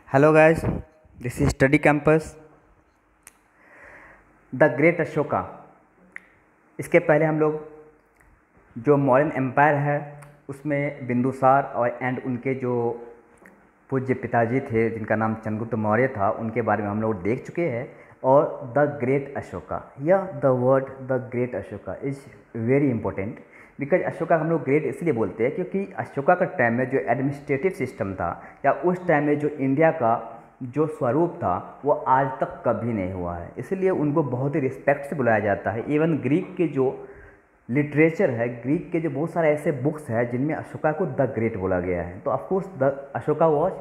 Hello guys, this is study campus. The great Ashoka. इसके पहले हम लोग जो मौर्यन एम्पायर है उसमें बिंदुसार और एंड उनके जो पूज्य पिताजी थे जिनका नाम चंद्रगुप्त मौर्य था उनके बारे में हम लोग देख चुके हैं। और द ग्रेट अशोका या the word the great Ashoka is very important because Ashoka हम लोग ग्रेट इसलिए बोलते हैं क्योंकि अशोका का टाइम में जो एडमिनिस्ट्रेटिव सिस्टम था या उस टाइम में जो इंडिया का जो स्वरूप था वो आज तक कभी नहीं हुआ है, इसलिए उनको बहुत ही रिस्पेक्ट से बुलाया जाता है। इवन ग्रीक के जो लिटरेचर है, ग्रीक के जो बहुत सारे ऐसे बुक्स हैं जिनमें अशोका को द ग्रेट बोला गया है। तो of course the Ashoka was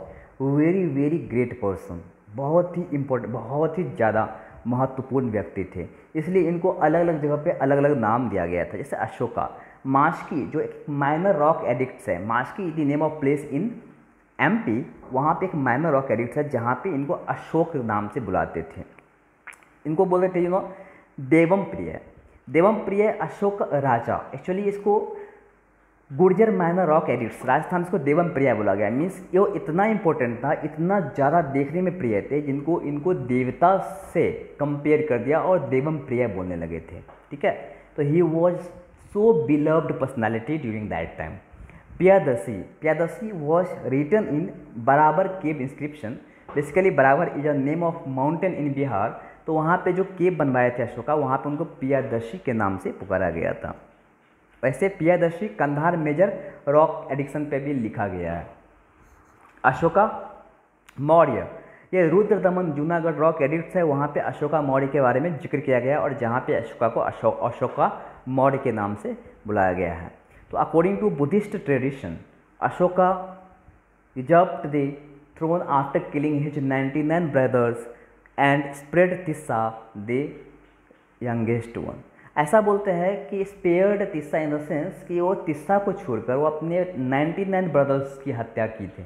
very very great person, बहुत ही इम्पोर्टेंट, बहुत ही ज़्यादा महत्वपूर्ण व्यक्ति थे, इसलिए इनको अलग अलग जगह पे अलग अलग नाम दिया गया था। जैसे अशोका मास्की जो एक माइनर रॉक एडिक्ट्स है, Maski the name of place in MP, वहाँ पे एक माइनर रॉक एडिक्ट्स है जहाँ पे इनको अशोक नाम से बुलाते थे। इनको बोलते थे देवम प्रिय, देवम प्रिय अशोक राजा। एक्चुअली इसको Gurjar minor rock addicts Rajasthan से इसको देवम प्रिय बोला गया। मीन्स ये इतना इंपॉर्टेंट था, इतना ज़्यादा देखने में प्रिय थे जिनको इनको देवता से कंपेयर कर दिया और देवम प्रिय बोलने लगे थे। ठीक है, तो he was so beloved personality during that time. Priyadarshi, Priyadarshi was written in Barabar cave inscription. Basically Barabar is a name of mountain in Bihar, तो वहाँ पे जो केव बनवाए थे अशोका, वहाँ पे उनको प्रियदर्शी के नाम से पुकारा गया था। वैसे Priyadarshi Kandahar major rock edict पे भी लिखा गया है। अशोका मौर्य, ये रुद्र दमन जूनागढ़ रॉक एडिक्ट्स है, वहाँ पे अशोका मौर्य के बारे में जिक्र किया गया और जहाँ पे अशोका को अशोका मौर्य के नाम से बुलाया गया है। तो according to Buddhist tradition Ashoka usurped the throne after killing his 99 brothers and spread Tissa the youngest one। ऐसा बोलते हैं कि spared Tissa in the sense कि वो तिस्सा को छोड़कर वो अपने 99 ब्रदर्स की हत्या की थी।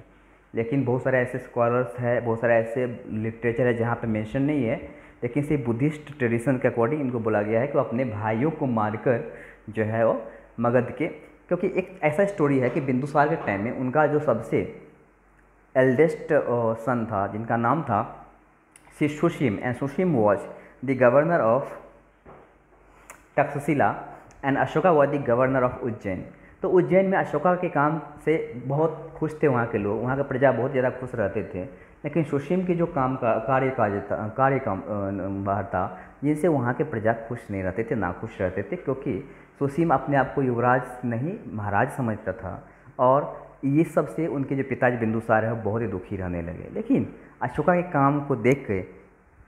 लेकिन बहुत सारे ऐसे स्कॉलर्स हैं, बहुत सारे ऐसे लिटरेचर है जहाँ पे मेंशन नहीं है, लेकिन सिर्फ बुद्धिस्ट ट्रेडिशन के अकॉर्डिंग इनको बोला गया है कि वो अपने भाइयों को मारकर जो है वो मगध के, क्योंकि एक ऐसा स्टोरी है कि बिंदुसार के टाइम में उनका जो सबसे एल्डेस्ट सन था जिनका नाम था Sushim, and Sushim was the governor of Takshashila and Ashoka was the governor of Ujjain. तो उज्जैन में अशोका के काम से बहुत खुश थे वहाँ के लोग, वहाँ का प्रजा बहुत ज़्यादा खुश रहते थे। लेकिन सुशीम की जो काम का कार्य बाहर था जिनसे वहाँ के प्रजा खुश नहीं रहते थे, नाखुश रहते थे, क्योंकि सुशीम अपने आप को युवराज नहीं महाराज समझता था और ये सब से उनके जो पिताजी बिंदुसार है वो बहुत ही दुखी रहने लगे। लेकिन अशोका के काम को देख के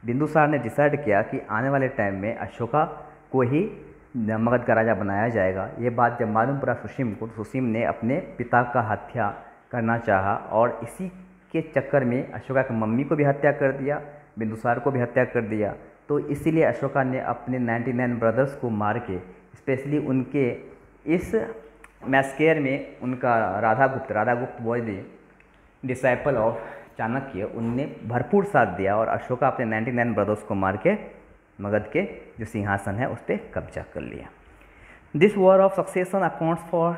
बिंदुसार ने डिसाइड किया कि आने वाले टाइम में अशोका को ही मगध का राजा बनाया जाएगा। ये बात जब मालूम पड़ा सुशीम को, तो सुशीम ने अपने पिता का हत्या करना चाहा और इसी के चक्कर में अशोका की मम्मी को भी हत्या कर दिया, बिंदुसार को भी हत्या कर दिया। तो इसीलिए अशोका ने अपने 99 ब्रदर्स को मार के, स्पेशली उनके इस मैस्केयर में उनका Radhagupta was the disciple of Chanakya, उनने भरपूर साथ दिया और अशोका अपने 99 ब्रदर्स को मार के मगध के जो सिंहासन है उस पर कब्जा कर लिया। This war of succession accounts for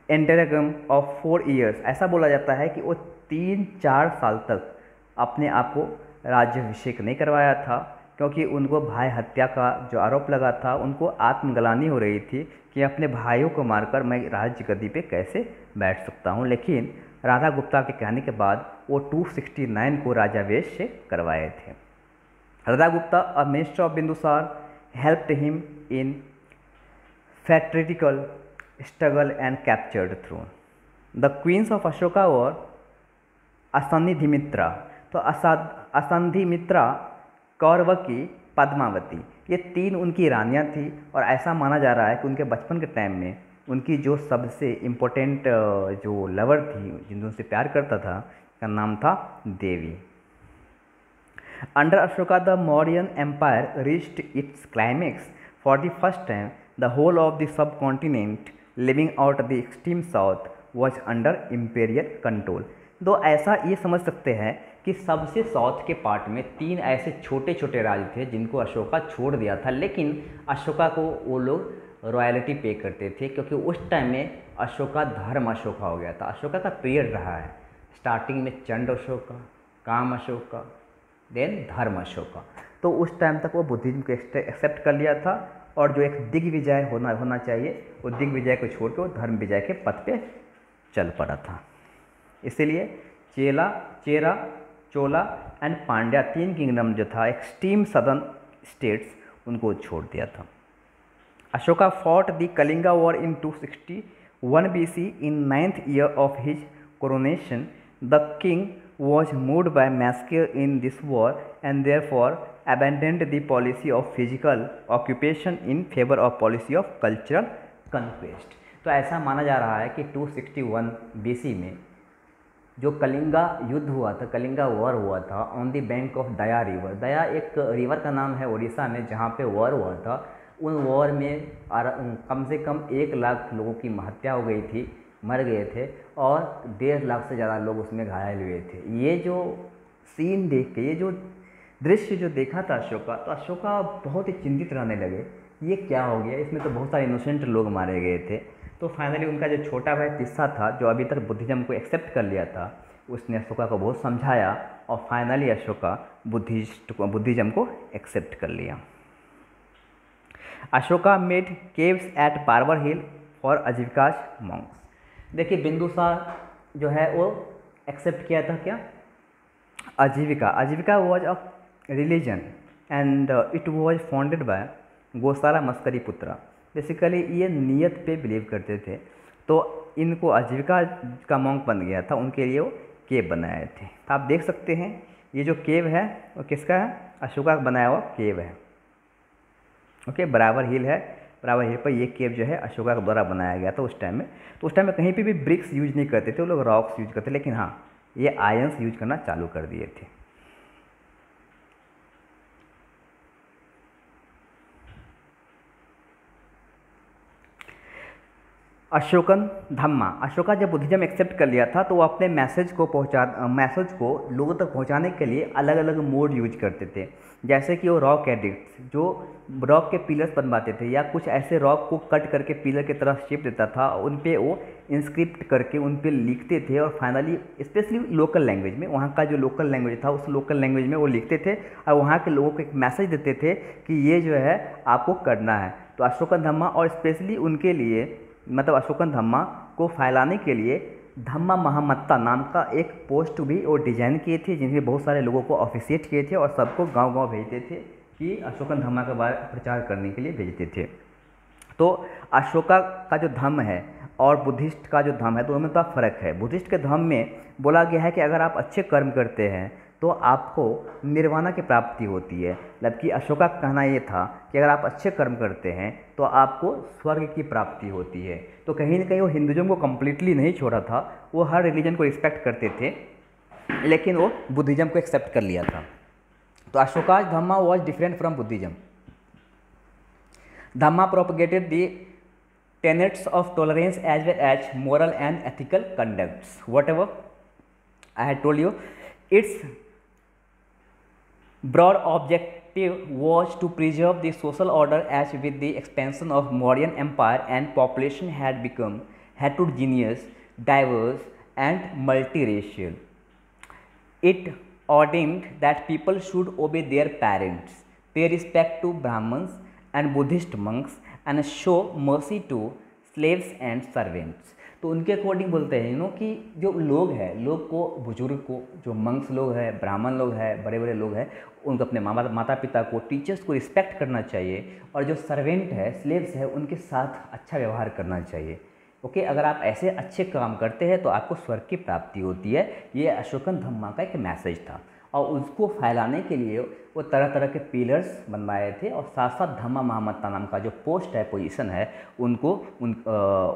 interregnum of 4 years। ऐसा बोला जाता है कि वो 3-4 साल तक अपने आप को राज्याभिषेक नहीं करवाया था, क्योंकि उनको भाई हत्या का जो आरोप लगा था, उनको आत्मग्लानि हो रही थी कि अपने भाइयों को मारकर मैं राज्य गद्दी पे कैसे बैठ सकता हूँ। लेकिन राधा गुप्ता के कहने के बाद वो 269 को राजावेश से करवाए थे। Radha Gupta a minister of Bindusara helped him in fratricidal struggle and captured throne. The queens of Ashoka were Asandhimitra, तो असंधिमित्रा कौरवकी पद्मावती, ये 3 उनकी रानियां थी और ऐसा माना जा रहा है कि उनके बचपन के टाइम में उनकी जो सबसे इम्पोर्टेंट जो लवर थी जिनसे प्यार करता था का नाम था Devi. Under Ashoka the Mauryan empire reached its climax for the first time. The whole of the subcontinent leaving out the extreme south was under imperial control. तो ऐसा ये समझ सकते हैं कि सबसे साउथ के पार्ट में 3 ऐसे छोटे छोटे राज्य थे जिनको अशोका छोड़ दिया था, लेकिन अशोका को वो लोग रॉयल्टी पे करते थे, क्योंकि उस टाइम में अशोका धर्म अशोका हो गया था। अशोका का पीरियड रहा है, स्टार्टिंग में चंड अशोका, काम अशोका, देन धर्म अशोका। तो उस टाइम तक वो बुद्धिज्म को एक्सेप्ट कर लिया था, और जो एक दिग्विजय होना चाहिए, वो दिग्विजय को छोड़ के वो धर्म विजय के पथ पे चल पड़ा था। इसीलिए चेरा, चोला एंड पांड्या 3 किंगडम जो था, एक्सट्रीम सदर्न स्टेट्स, उनको छोड़ दिया था। Ashoka fought the Kalinga war in 261 BC in 9th year of his coronation. The king was moved by massacre in this war and therefore abandoned the policy of physical occupation in favor of policy of cultural conquest. तो ऐसा माना जा रहा है कि 261 BC में जो कलिंगा युद्ध हुआ था, कलिंगा वॉर हुआ था on the bank of Daya river. Daya एक रिवर का नाम है उड़ीसा में, जहाँ पे वॉर हुआ था। उन वॉर में कम से कम 1 लाख लोगों की हत्या हो गई थी, मर गए थे, और 1.5 लाख से ज़्यादा लोग उसमें घायल हुए थे। ये जो सीन देख के, ये जो दृश्य जो देखा था अशोका, तो अशोका बहुत ही चिंतित रहने लगे, ये क्या हो गया, इसमें तो बहुत सारे इनोसेंट लोग मारे गए थे। तो फाइनली उनका जो छोटा भाई तिस्सा था, जो अभी तक बुद्धिज्म को एक्सेप्ट कर लिया था, उसने अशोका को बहुत समझाया, और फाइनली अशोका बुद्धिज्म को एक्सेप्ट कर लिया। Ashoka made caves at Barabar hill for Ajivikas monks. देखिए बिंदुसार जो है वो एक्सेप्ट किया था क्या, आजीविका was a religion and it was founded by गोशाला मस्करी पुत्रा। बेसिकली ये नियत पे बिलीव करते थे, तो इनको आजीविका का मॉन्क बन गया था, उनके लिए वो केव बनाए थे। तो आप देख सकते हैं ये जो केव है वो किसका है, अशोका का बनाया हुआ केव है। ओके, बराबर हिल है, बराबर हिल पर ये केव जो है अशोका के द्वारा बनाया गया था उस टाइम में। तो उस टाइम में कहीं पे भी ब्रिक्स यूज नहीं करते थे वो लोग, रॉक्स यूज करते, लेकिन हाँ ये आयंस यूज करना चालू कर दिए थे। अशोकन धम्मा, अशोका जब बुद्धिज्म एक्सेप्ट कर लिया था तो वो अपने मैसेज को लोगों तक पहुंचाने के लिए अलग अलग मोड यूज करते थे। जैसे कि वो रॉक एडिक्ट्स जो रॉक के पिलर्स बनवाते थे, या कुछ ऐसे रॉक को कट करके पिलर की तरह शेप देता था, उन पे वो इंस्क्रिप्ट करके उन पे लिखते थे, और फाइनली स्पेशली लोकल लैंग्वेज में, वहाँ का जो लोकल लैंग्वेज था उस लोकल लैंग्वेज में वो लिखते थे, और वहाँ के लोगों को एक मैसेज देते थे कि ये जो है आपको करना है। तो अशोकन धम्मा, और स्पेशली उनके लिए मतलब अशोकन धम्मा को फैलाने के लिए धम्मा महामत्ता नाम का एक पोस्ट भी वो डिजाइन किए थे, जिनमें बहुत सारे लोगों को ऑफिशिएट किए थे, और सबको गांव-गांव भेजते थे कि अशोकन धम्मा के बारे में प्रचार करने के लिए भेजते थे। तो अशोका का जो धम्म है और बुद्धिस्ट का जो धम्म है, दोनों में तो फ़र्क है। बुद्धिस्ट के धम्म में बोला गया है कि अगर आप अच्छे कर्म करते हैं तो आपको निर्वाणा की प्राप्ति होती है, जबकि अशोका का कहना ये था कि अगर आप अच्छे कर्म करते हैं तो आपको स्वर्ग की प्राप्ति होती है। तो कहीं ना कहीं वो हिंदुज़म को कम्प्लीटली नहीं छोड़ा था, वो हर रिलीजन को रिस्पेक्ट करते थे, लेकिन वो बुद्धिज़्म को एक्सेप्ट कर लिया था। तो Ashoka's Dhamma was different from Buddhism. Dhamma propagated the tenets of tolerance as well as moral and ethical conducts. Whatever I had told you, its broad objective was to preserve the social order as with the expansion of Mauryan Empire and population had become heterogeneous, diverse and multiracial. It ordained that people should obey their parents, pay respect to Brahmins and Buddhist monks and show mercy to slaves and servants. तो उनके according बोलते हैं कि जो लोग हैं, लोग को, बुजुर्ग को, जो मंक्स लोग हैं, ब्राह्मण लोग हैं, बड़े बड़े लोग हैं, उनको अपने माता पिता को, टीचर्स को रिस्पेक्ट करना चाहिए, और जो सर्वेंट है, स्लेव्स है, उनके साथ अच्छा व्यवहार करना चाहिए। ओके, अगर आप ऐसे अच्छे काम करते हैं तो आपको स्वर्ग की प्राप्ति होती है। ये अशोकन धम्मा का एक मैसेज था, और उसको फैलाने के लिए वो तरह तरह के पिलर्स बनवाए थे, और साथ साथ धम्मा महामत्ता नाम का जो पोस्ट है, पोजीशन है, उनको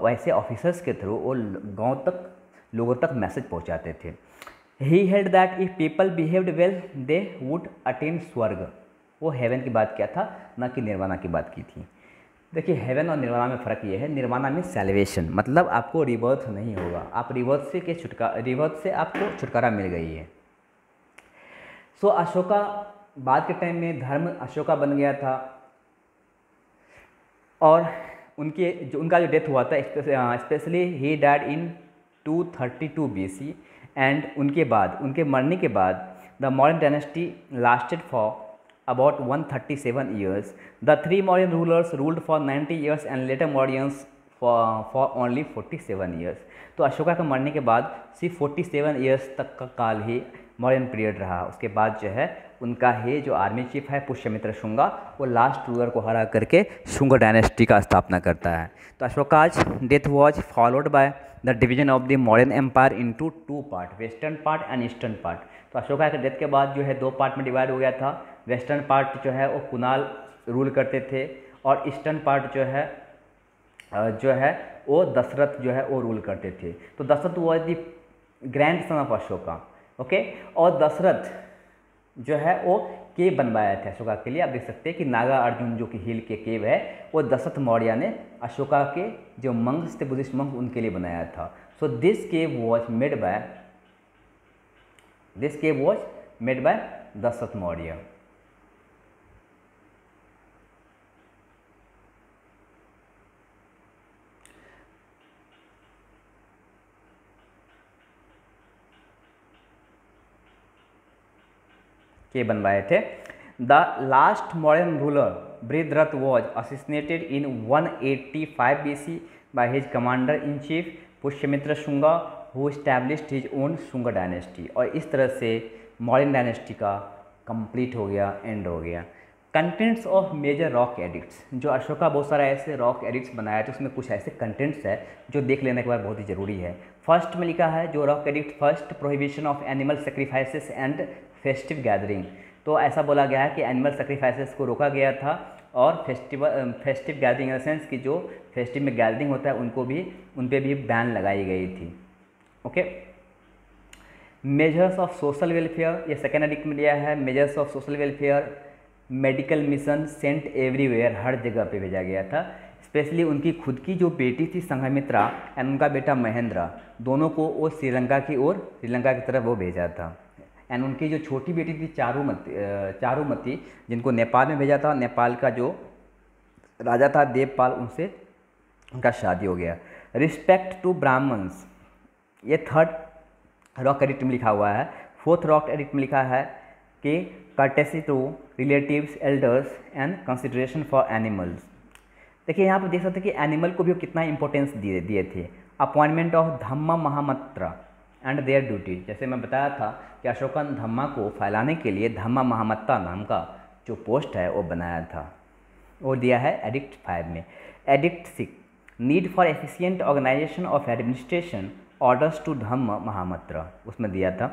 वैसे ऑफिसर्स के थ्रू वो गांव तक, लोगों तक मैसेज पहुंचाते थे। He held that if people behaved well they would attain स्वर्ग। वो हेवन की बात किया था, ना कि निर्वाणा की बात की थी। देखिए, हेवन और निर्वाणा में फ़र्क ये है, निर्वाणा में सैल्वेशन, मतलब आपको रिबर्थ नहीं होगा, आप रिबर्थ से आपको छुटकारा मिल गई है। सो अशोका बाद के टाइम में धर्म अशोका बन गया था, और उनका जो डेथ हुआ था, specially he died in 232 BC, and उनके मरने के बाद the Mauryan dynasty lasted for about 137 years. The three Mauryan rulers ruled for 90 years and later Mauryans for only 47 years. तो अशोका के मरने के बाद सिर्फ 47 ईयर्स तक का काल ही मौर्यन पीरियड रहा। उसके बाद जो है उनका ही जो आर्मी चीफ है पुष्यमित्र शुंगा, वो लास्ट रूलर को हरा करके शुंग डायनेस्टी का स्थापना करता है। तो Ashoka's death was followed by the division of the Mauryan empire into 2 part, western part and eastern part. तो अशोका के डेथ के बाद जो है 2 पार्ट में डिवाइड हो गया था। वेस्टर्न पार्ट जो है वो कुणाल रूल करते थे और ईस्टर्न पार्ट जो है वो दशरथ जो है वो रूल करते थे। तो Dasharatha was the grandson of Ashoka, okay. और दशरथ जो है वो केव बनवाया था अशोका के लिए। आप देख सकते हैं कि नागा अर्जुन जो कि हिल के केव है वो दशरथ मौर्य ने अशोका के जो मंक्स थे, बुद्धिस्ट मंक, उनके लिए बनाया था। So this cave was made by Dasharatha Maurya. के बनवाए थे। The last Mauryan ruler Brihadratha was assassinated in 185 BC by his commander in chief Pushyamitra Shunga who established his own Shunga dynasty. और इस तरह से मौर्यन डायनेस्टी का कंप्लीट हो गया, एंड हो गया। Contents of major rock edicts, जो अशोका बहुत सारा ऐसे रॉक एडिक्ट्स बनाया तो उसमें कुछ ऐसे कंटेंट्स है जो देख लेने के बाद बहुत ही ज़रूरी है। फर्स्ट में लिखा है जो rock edict, first prohibition of animal sacrifices and festive gathering. तो ऐसा बोला गया है कि एनिमल सेक्रीफाइसेस को रोका गया था और festive gathering in the sense कि जो फेस्टिव में गैदरिंग होता है उन पे भी बैन लगाई गई थी, okay. Measures of social welfare, ये सेकेंड एडिक्ट में दिया है। Measures of social welfare, medical mission sent everywhere, हर जगह पे भेजा गया था। स्पेशली उनकी खुद की जो बेटी थी संघमित्रा एंड उनका बेटा महेंद्र, दोनों को वो श्रीलंका की तरफ वो भेजा था। एंड उनकी जो छोटी बेटी थी चारुमती, जिनको नेपाल में भेजा था। नेपाल का जो राजा था देवपाल, उनसे उनका शादी हो गया। रिस्पेक्ट टू ब्राह्मण्स, ये थर्ड रॉक एडिक्ट में लिखा हुआ है। फोर्थ रॉक एडिक्ट में लिखा है कि courtesy to relatives, elders and consideration for animals. देखिए यहाँ पर देख सकते हैं कि एनिमल को भी कितना इंपॉर्टेंस दिए थे। Appointment of Dhamma Mahamatra and their duty, जैसे मैं बताया था कि अशोकन धम्मा को फैलाने के लिए धम्मा महामत्ता नाम का जो पोस्ट है वो बनाया था, वो दिया है एडिक्ट 5 में। Edict 6, need for efficient organisation of administration orders to Dhamma Mahamatra, उसमें दिया था।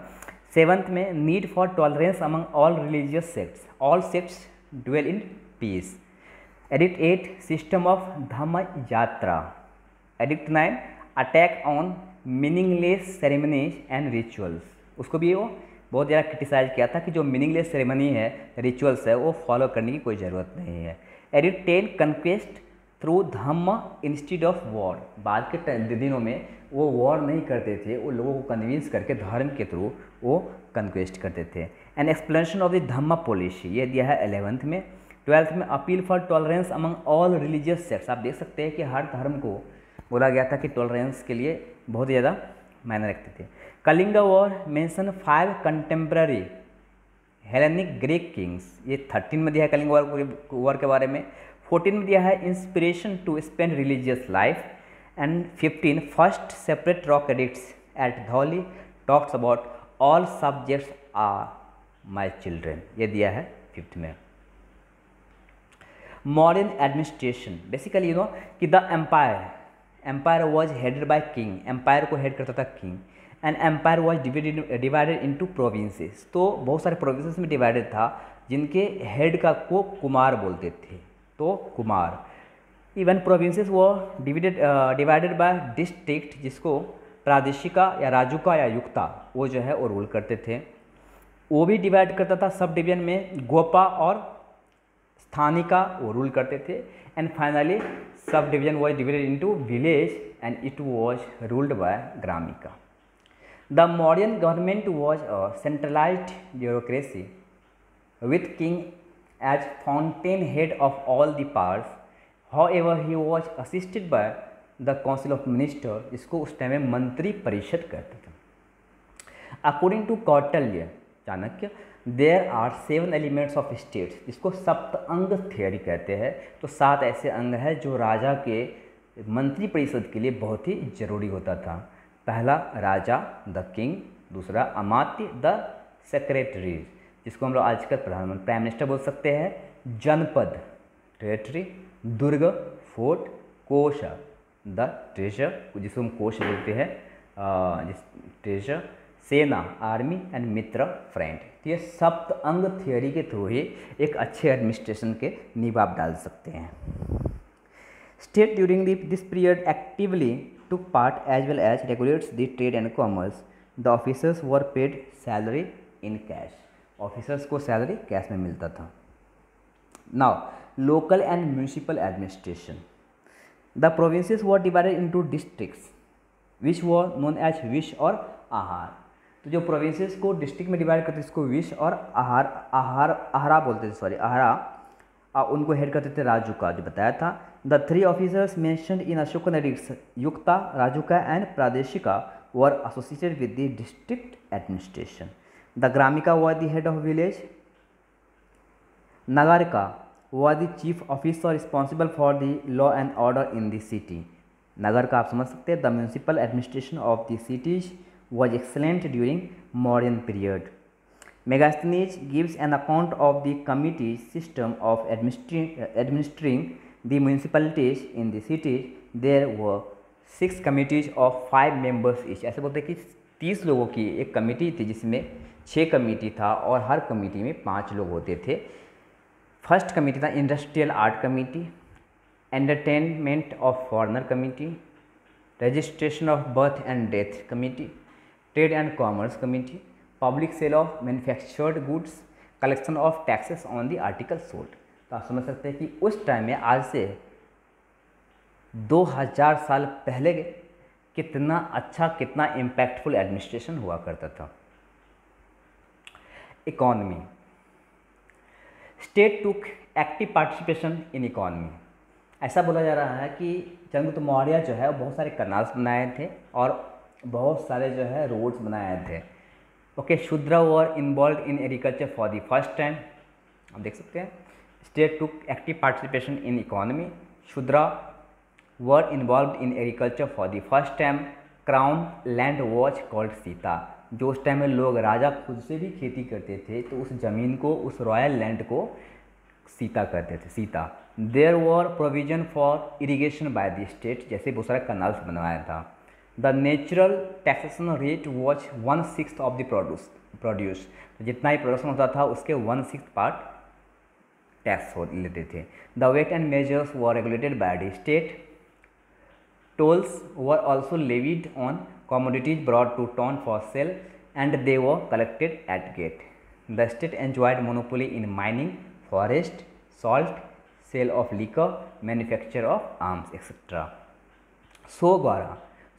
7th में need for tolerance among all religious sects, all sects dwell in peace. Edict 8, system of Dhamma Yatra. Edict 9, attack on meaningless ceremonies and rituals, उसको भी वो बहुत ज़्यादा criticise किया था कि जो मीनिंगलेस सेरेमनी है, रिचुअल्स है, वो फॉलो करने की कोई ज़रूरत नहीं है। Addict 10, conquest through Dhamma instead of war, बाद के दिनों में वो वॉर नहीं करते थे, वो लोगों को कन्विंस करके धर्म के थ्रू वो कन्क्वेस्ट करते थे। And explanation of the Dhamma policy, ये दिया है 11th में। 12th में appeal for tolerance among all religious sects, आप देख सकते हैं कि हर धर्म को बोला गया था कि टॉलरेंस के लिए बहुत ज़्यादा मायने रखते थे। Kalinga war mention 5 contemporary Hellenic Greek Kings, ये 13 में दिया है कलिंगा वॉर के बारे में। 14 में दिया है inspiration to spend religious life. And 15, first separate rock edicts at Dhauli talks about all subjects are my children, ये दिया है 5th में। Modern administration, basically you know कि the empire was headed by king, empire को head करता था king. And empire was divided into provinces, तो बहुत सारे प्रोविंसेस में डिवाइडेड था जिनके हेड का को कुमार बोलते थे, तो कुमार। इवन प्रोविंसेस वो डिवाइडेड बाय डिस्ट्रिक्ट, जिसको प्रादेशिका या राजुका या युक्ता वो जो है वो रूल करते थे। वो भी डिवाइड करता था सब डिवीजन में, गोपा और स्थानिका वो रूल करते थे। And finally subdivision was divided into village and it was ruled by Gramika. The Mauryan government was a centralised bureaucracy with king as fountain head of all the powers, however he was assisted by the council of minister, इसको उस time में मंत्री परिषद कहते थे। According to Kautilya Chanakya, there are 7 elements of states, इसको सप्त अंग थियोरी कहते हैं। तो 7 ऐसे अंग हैं जो राजा के मंत्री परिषद के लिए बहुत ही जरूरी होता था। पहला राजा द किंग, दूसरा अमात्य द सेक्रेटरीज, जिसको हम लोग आजकल प्रधानमंत्री प्राइम मिनिस्टर बोल सकते हैं, जनपद टेरिटरी, दुर्ग फोर्ट, कोश द ट्रेजर, जिसको हम कोश बोलते हैं ट्रेजर, सेना आर्मी एंड मित्र फ्रेंड। तो ये सप्त अंग थियोरी के थ्रू ही एक अच्छे एडमिनिस्ट्रेशन के नींव आप डाल सकते हैं। State during this period actively took part as well as regulates the trade and commerce. The officers were paid salary in cash. Officers को salary cash में मिलता था। Now, local and municipal administration. The provinces were divided into districts, which were known as wish और आहार। तो जो provinces को district में डिवाइड करते थे इसको विश और आहारा बोलते थे, सॉरी आहारा, उनको हेड करते थे राजुका, जो बताया था। द 3 ऑफिसर्स मेंशन्ड इन अशोकनरिक्स, Yukta, Rajuka and Pradeshika, were associated with the district administration. The Gramika were the head of village, Nagarika were the chief officer responsible for the law and order in the city. नगर का आप समझ सकते हैं, the municipal administration of the cities was excellent during modern period. Megasthenes gives an account of the committee system of administering the municipalities in the cities. There were 6 committees of 5 members each. ऐसे बोलते हैं कि 30 लोगों की एक committee थी जिसमें 6 committee था और हर कमेटी में 5 लोग होते थे। फर्स्ट कमेटी था industrial art committee, entertainment of foreigner committee, registration of birth and death committee, trade and commerce committee, public sale of manufactured goods, collection of taxes on the article sold. तो आप समझ सकते हैं कि उस time में आज से 2000 साल पहले कितना अच्छा, कितना इम्पैक्टफुल एडमिनिस्ट्रेशन हुआ करता था। Economy, state took active participation इन इकॉनमी। ऐसा बोला जा रहा है कि चंद्रगुप्त मौर्य जो है बहुत सारे कनाल्स बनाए थे और बहुत सारे जो है रोड्स बनाए थे। Okay, Shudra were involve in agriculture for the first time, आप देख सकते हैं। State took active participation in economy, Shudra were involve in agriculture for the first time, crown land which called Sita. जो उस टाइम में लोग, राजा खुद से भी खेती करते थे तो उस ज़मीन को, उस रॉयल लैंड को सीता कहते थे, sita. There were provision for irrigation by the state, जैसे बहुत सारे कनाल्स बनवाया था। The natural taxation rate was 1/6 of the produce, जितना ही प्रोडक्शन होता था उसके 1/6 पार्ट टैक्स लेते थे। The weight and measures were regulated by the state. Tolls were also levied on commodities brought to town for sale and they were collected at gate. The state enjoyed monopoly in mining, forest, salt, sale of liquor, manufacture of arms etcetera.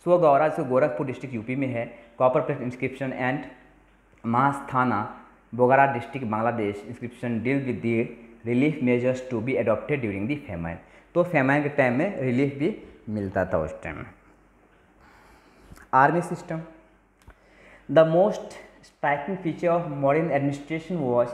Sohgaura जो Gorakhpur district UP में है, copper plate inscription and Mahasthan Bogra district Bangladesh inscription deal with the relief measures to be adopted during the famine. तो famine के time में relief भी मिलता था उस टाइम में। Army system, the most striking feature of modern administration was